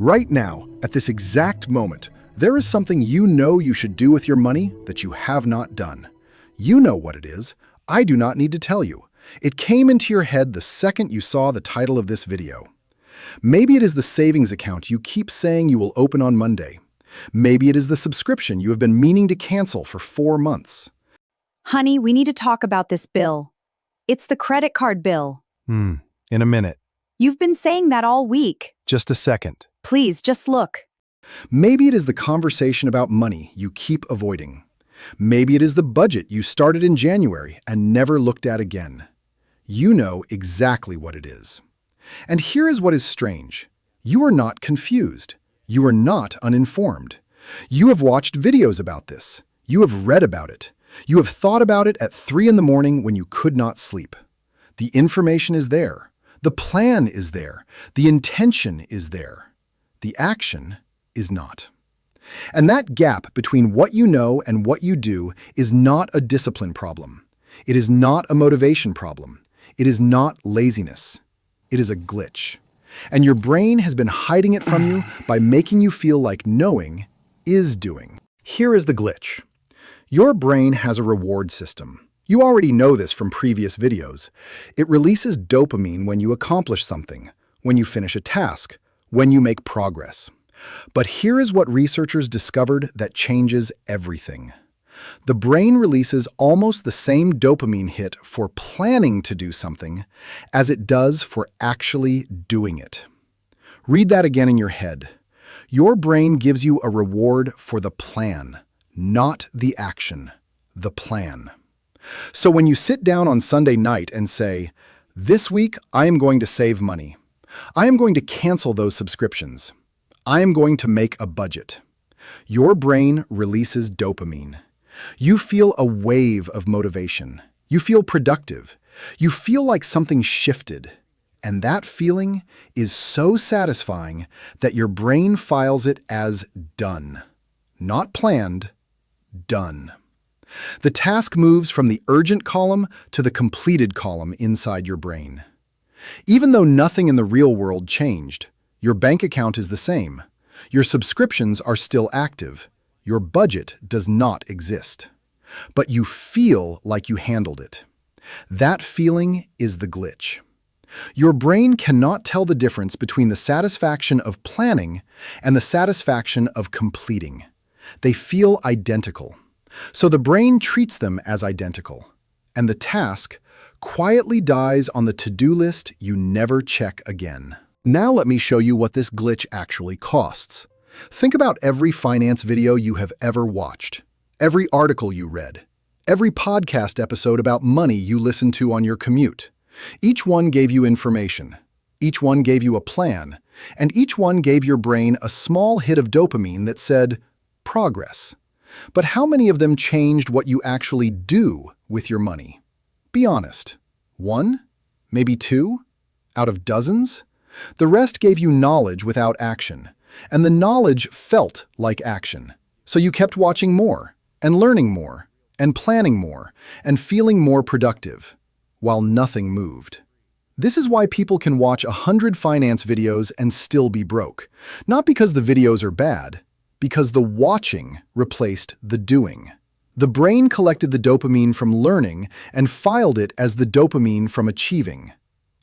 Right now, at this exact moment, there is something you know you should do with your money that you have not done. You know what it is. I do not need to tell you. It came into your head the second you saw the title of this video. Maybe it is the savings account you keep saying you will open on Monday. Maybe it is the subscription you have been meaning to cancel for 4 months. Honey, we need to talk about this bill. It's the credit card bill. In a minute. You've been saying that all week. Just a second. Please, just look. Maybe it is the conversation about money you keep avoiding. Maybe it is the budget you started in January and never looked at again. You know exactly what it is. And here is what is strange. You are not confused. You are not uninformed. You have watched videos about this. You have read about it. You have thought about it at 3 in the morning when you could not sleep. The information is there. The plan is there. The intention is there. The action is not. And that gap between what you know and what you do is not a discipline problem. It is not a motivation problem. It is not laziness. It is a glitch. And your brain has been hiding it from you by making you feel like knowing is doing. Here is the glitch. Your brain has a reward system. You already know this from previous videos. It releases dopamine when you accomplish something, when you finish a task, when you make progress. But here is what researchers discovered that changes everything. The brain releases almost the same dopamine hit for planning to do something as it does for actually doing it. Read that again in your head. Your brain gives you a reward for the plan, not the action, the plan. So when you sit down on Sunday night and say, "This week I am going to save money. I am going to cancel those subscriptions. I am going to make a budget," your brain releases dopamine. You feel a wave of motivation. You feel productive. You feel like something shifted. And that feeling is so satisfying that your brain files it as done. Not planned, done. The task moves from the urgent column to the completed column inside your brain. Even though nothing in the real world changed, your bank account is the same. Your subscriptions are still active. Your budget does not exist. But you feel like you handled it. That feeling is the glitch. Your brain cannot tell the difference between the satisfaction of planning and the satisfaction of completing. They feel identical. So the brain treats them as identical. And the task quietly dies on the to-do list you never check again. Now let me show you what this glitch actually costs. Think about every finance video you have ever watched, every article you read, every podcast episode about money you listened to on your commute. Each one gave you information. Each one gave you a plan. And each one gave your brain a small hit of dopamine that said, progress. But how many of them changed what you actually do with your money? Be honest. 1? Maybe 2? Out of dozens? The rest gave you knowledge without action. And the knowledge felt like action. So you kept watching more, and learning more, and planning more, and feeling more productive, while nothing moved. This is why people can watch 100 finance videos and still be broke. Not because the videos are bad, because the watching replaced the doing. The brain collected the dopamine from learning and filed it as the dopamine from achieving.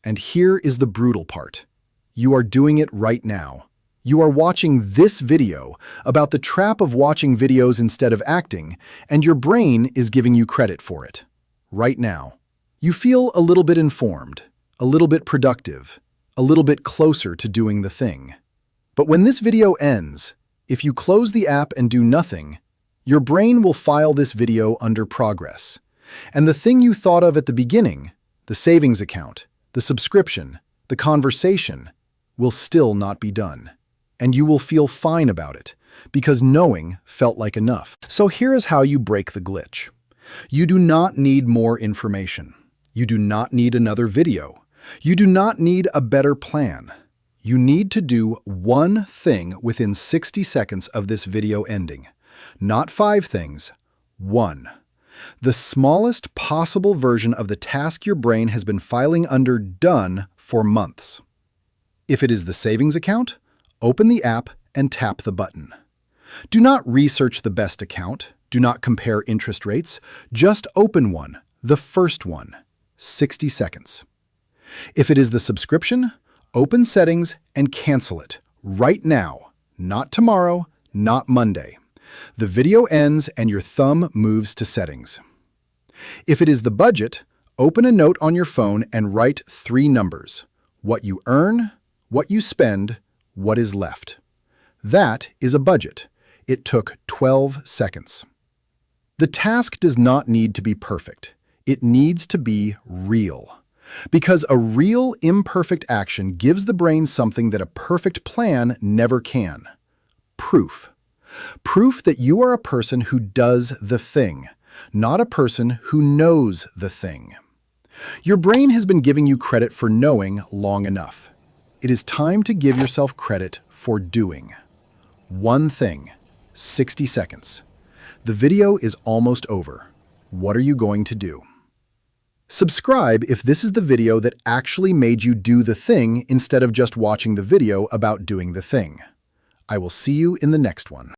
And here is the brutal part. You are doing it right now. You are watching this video about the trap of watching videos instead of acting, and your brain is giving you credit for it. Right now. You feel a little bit informed, a little bit productive, a little bit closer to doing the thing. But when this video ends, if you close the app and do nothing, your brain will file this video under progress. And the thing you thought of at the beginning, the savings account, the subscription, the conversation, will still not be done. And you will feel fine about it, because knowing felt like enough. So here is how you break the glitch. You do not need more information. You do not need another video. You do not need a better plan. You need to do one thing within 60 seconds of this video ending. Not 5 things, 1. The smallest possible version of the task your brain has been filing under done for months. If it is the savings account, Open the app and tap the button. Do not research the best account. Do not compare interest rates. Just open one, the first one. 60 seconds. If it is the subscription, open settings and cancel it right now. Not tomorrow, not Monday. The video ends and your thumb moves to settings. If it is the budget, open a note on your phone and write 3 numbers: what you earn, what you spend, what is left. That is a budget. It took 12 seconds. The task does not need to be perfect. It needs to be real. Because a real, imperfect action gives the brain something that a perfect plan never can. Proof. Proof that you are a person who does the thing, not a person who knows the thing. Your brain has been giving you credit for knowing long enough. It is time to give yourself credit for doing. One thing, 60 seconds. The video is almost over. What are you going to do? Subscribe if this is the video that actually made you do the thing instead of just watching the video about doing the thing. I will see you in the next one.